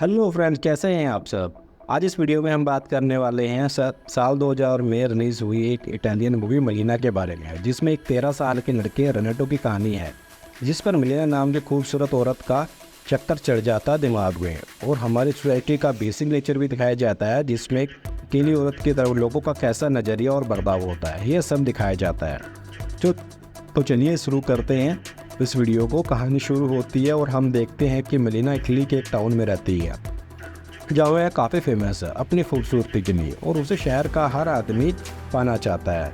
Hello friends, कैसे हैं आप सब। आज इस वीडियो में हम बात करने वाले हैं साल 2000 में रिलीज़ हुई एक इटालियन मूवी मलीना के बारे में, जिसमें एक 13 साल के लड़के रेनेटो की कहानी है, जिस पर मलीना नाम की खूबसूरत औरत का चक्कर चढ़ जाता दिमाग में। और हमारी सोसाइटी का बेसिक नेचर भी दिखाया जाता है, जिसमें अकेली औरत की तरफ लोगों का कैसा नज़रिया और बर्ताव होता है, ये सब दिखाया जाता है। तो चलिए शुरू करते हैं इस वीडियो को। कहानी शुरू होती है और हम देखते हैं कि मलीना इटली के एक टाउन में रहती है, जहाँ वह काफ़ी फेमस है अपनी खूबसूरती के लिए, और उसे शहर का हर आदमी पाना चाहता है।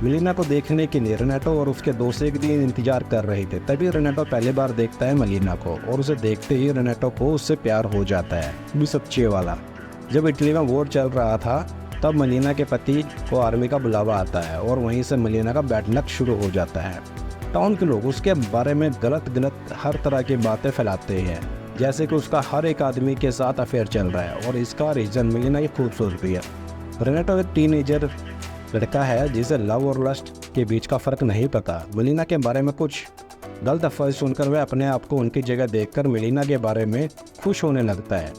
मलीना को देखने के लिए रेनेटो और उसके दोस्त एक दिन इंतजार कर रहे थे। तभी रेनेटो पहली बार देखता है मलीना को, और उसे देखते ही रेनेटो को उससे प्यार हो जाता है, भी सच्चे वाला। जब इटली में वॉर चल रहा था, तब मलीना के पति को आर्मी का बुलावा आता है, और वहीं से मलीना का बैड लक शुरू हो जाता है। टाउन के लोग उसके बारे में गलत हर तरह की बातें फैलाते हैं, जैसे कि उसका हर एक आदमी के साथ अफेयर चल रहा है, और इसका रीज़न मलीना की खूबसूरती है। रेनेटो एक टीनेजर लड़का है जिसे लव और लस्ट के बीच का फ़र्क नहीं पता। मलीना के बारे में कुछ गलत अफवाह सुनकर वह अपने आप को उनकी जगह देखकर मलीना के बारे में खुश होने लगता है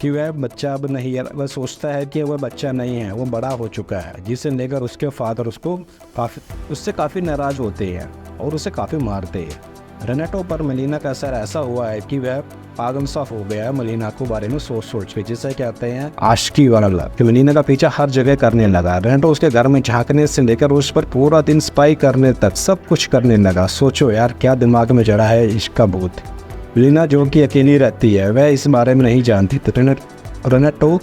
कि वह बच्चा अब नहीं है। वह सोचता है कि वह बच्चा नहीं है, वो बड़ा हो चुका है, जिसे लेकर उसके फादर उससे काफ़ी नाराज़ होते हैं और उसे काफ़ी मारते हैं। रेनेटो पर मलीना का असर ऐसा हुआ है कि वह पागल सा हो गया है मलीना को बारे में सोच के, जिसे कहते हैं आशिकी वाला, कि मलीना का पीछा हर जगह करने लगा। रेनेटो उसके घर में झांकने से लेकर उस पर पूरा दिन स्पाई करने तक सब कुछ करने लगा। सोचो यार, क्या दिमाग में जड़ा है इसका भूत। मलीना जो कि अकेली रहती है, वह इस बारे में नहीं जानती। रेनेटो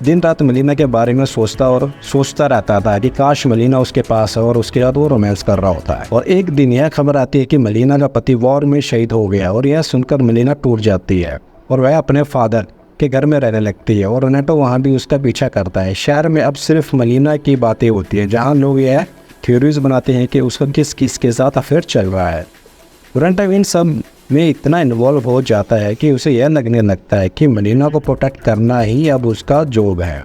दिन रात मलीना के बारे में सोचता रहता था कि काश मलीना उसके पास है और उसके साथ वो रोमांस कर रहा होता है। और एक दिन यह खबर आती है कि मलीना का पति वॉर में शहीद हो गया, और यह सुनकर मलीना टूट जाती है और वह अपने फादर के घर में रहने लगती है। और रेनेटो वहाँ भी उसका पीछा करता है। शहर में अब सिर्फ मलीना की बातें होती है, जहाँ लोग यह थ्योरीज बनाते हैं कि उसका किसके साथ अफेयर चल रहा है। रेनेटो इन सब में इतना इन्वॉल्व हो जाता है कि उसे यह लगने लगता है कि मलीना को प्रोटेक्ट करना ही अब उसका जॉब है।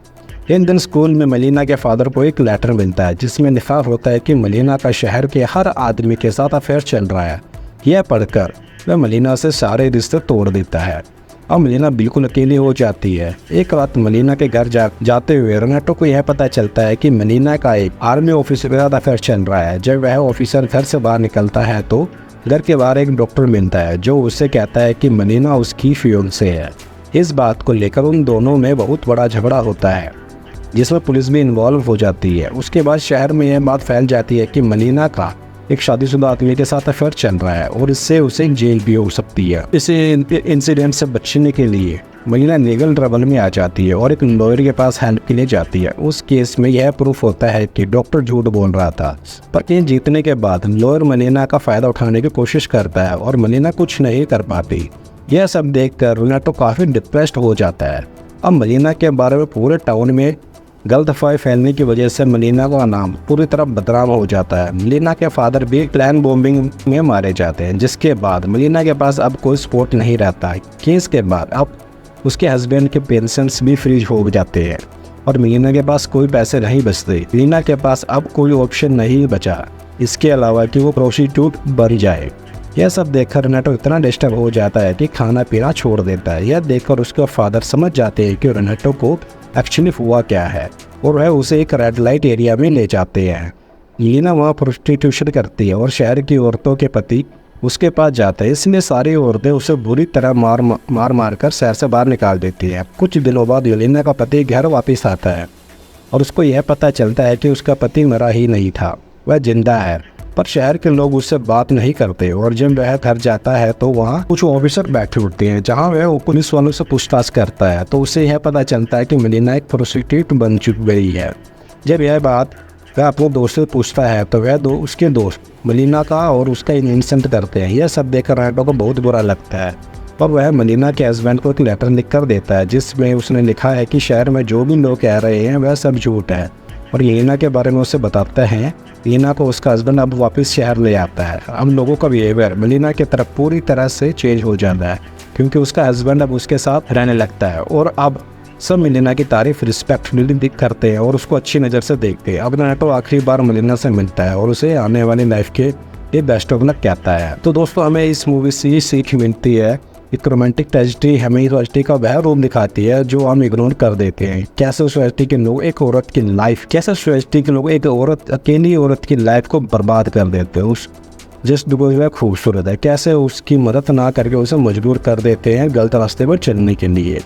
इन दिन स्कूल में मलीना के फादर को एक लेटर मिलता है, जिसमें लिखा होता है कि मलीना का शहर के हर आदमी के साथ अफेयर चल रहा है। यह पढ़कर वह मलीना से सारे रिश्ते तोड़ देता है। अब मलीना बिल्कुल अकेली हो जाती है। एक रात मलीना के घर जाते हुए रेनेटो को यह पता चलता है कि मलीना का एक आर्मी ऑफिसर के साथ अफेयर चल रहा है। जब वह ऑफिसर घर से बाहर निकलता है तो घर के बाहर एक डॉक्टर मिलता है, जो उससे कहता है कि मलीना उसकी फियोंसे है। इस बात को लेकर उन दोनों में बहुत बड़ा झगड़ा होता है, जिसमें पुलिस भी इन्वॉल्व हो जाती है। उसके बाद शहर में यह बात फैल जाती है कि मलीना का एक शादीशुदा आदमी के साथ अफेयर चल रहा है, और इससे उसे जेल भी हो सकती है। इस इंसिडेंट से बचने के लिए मलीना लीगल ट्रबल में आ जाती है और एक लॉयर के पास हेल्प के लिए जाती है। उस केस में यह प्रूफ होता है कि डॉक्टर झूठ बोल रहा था, पर केस जीतने के बाद लॉयर मलीना का फ़ायदा उठाने की कोशिश करता है, और मलीना कुछ नहीं कर पाती। यह सब देखकर रेनेटो काफ़ी डिप्रेस्ड हो जाता है। अब मलीना के बारे में पूरे टाउन में गलत अफवाह फैलने की वजह से मलीना का नाम पूरी तरह बदनाम हो जाता है। मलीना के फादर भी प्लान बॉम्बिंग में मारे जाते हैं, जिसके बाद मलीना के पास अब कोई सपोर्ट नहीं रहता है। केस के बाद अब उसके हस्बैंड के पेंशन्स भी फ्रीज हो जाते हैं, और मलीना के पास कोई पैसे नहीं बचते। मलीना के पास अब कोई ऑप्शन नहीं बचा इसके अलावा कि वो प्रोस्टिट्यूट बन जाए। यह सब देखकर रेनेटो इतना डिस्टर्ब हो जाता है कि खाना पीना छोड़ देता है। यह देखकर उसके फादर समझ जाते हैं कि रेनेटो को एक्चुअली हुआ क्या है, और वह उसे एक रेड लाइट एरिया में ले जाते हैं। मलीना वहाँ प्रोस्टिट्यूशन करती है, और शहर की औरतों के पति उसके पास जाते हैं। इसलिए सारी औरतें उसे बुरी तरह मार कर शहर से बाहर निकाल देती हैं। कुछ दिनों बाद मलीना का पति घर वापस आता है, और उसको यह पता चलता है कि उसका पति मरा ही नहीं था, वह जिंदा है। पर शहर के लोग उससे बात नहीं करते, और जब वह घर जाता है तो वहाँ कुछ ऑफिसर बैठे होते हैं, जहाँ वह पुलिस वालों से पूछताछ करता है। तो उसे यह पता चलता है कि मलीना एक प्रोस्टिट्यूट बन चुकी गई है। जब यह बात वह अपने दोस्त से पूछता है तो वह उसके दोस्त मलीना का और उसका इंसल्ट करते हैं। यह सब देखकर रेनेटो को बहुत बुरा लगता है, और वह मलीना के हस्बैंड को एक लेटर लिख कर देता है, जिसमें उसने लिखा है कि शहर में जो भी लोग कह रहे हैं वह सब झूठ है, और मलीना के बारे में उसे बताता है। मलीना को उसका हस्बैंड अब वापस शहर ले आता है। अब लोगों का बिहेवियर मलीना की तरफ पूरी तरह से चेंज हो जाता है, क्योंकि उसका हस्बैंड अब उसके साथ रहने लगता है, और अब सब मलीना की तारीफ रिस्पेक्टफुली करते हैं और उसको अच्छी नज़र से देखते हैं। अब रेनेटो आखिरी बार मलीना से मिलता है और उसे आने वाली लाइफ के बेस्ट ऑफ लक कहता है। तो दोस्तों, हमें इस मूवी से ये सीख मिलती है एक रोमांटिक ट्रेजेडी हमें इस ट्रेजेडी का वह रूप दिखाती है जो हम इग्नोर कर देते हैं। कैसे उस ट्रेजेडी के लोग एक औरत की लाइफ, कैसे उस ट्रेजेडी के लोग एक औरत, अकेली औरत की लाइफ को बर्बाद कर देते हैं। उस जिस बिकॉज वह खूबसूरत है, कैसे उसकी मदद ना करके उसे मजबूर कर देते हैं गलत रास्ते पर चलने के लिए।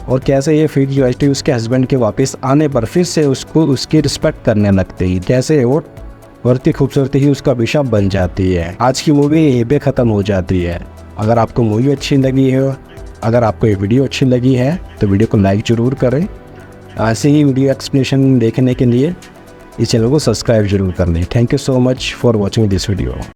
और कैसे ये फिर ट्रेजेडी उसके हस्बैंड के वापस आने पर फिर से उसको उसकी रिस्पेक्ट करने लगती है। कैसे और औरत की खूबसूरती ही उसका विषय बन जाती है। आज की मूवी यहीं पे ख़त्म हो जाती है। अगर आपको मूवी अच्छी लगी है, अगर आपको ये वीडियो अच्छी लगी है तो वीडियो को लाइक ज़रूर करें। ऐसे ही वीडियो एक्सप्लेनेशन देखने के लिए इस चैनल को सब्सक्राइब जरूर कर लें। Thank you so much for watching this video.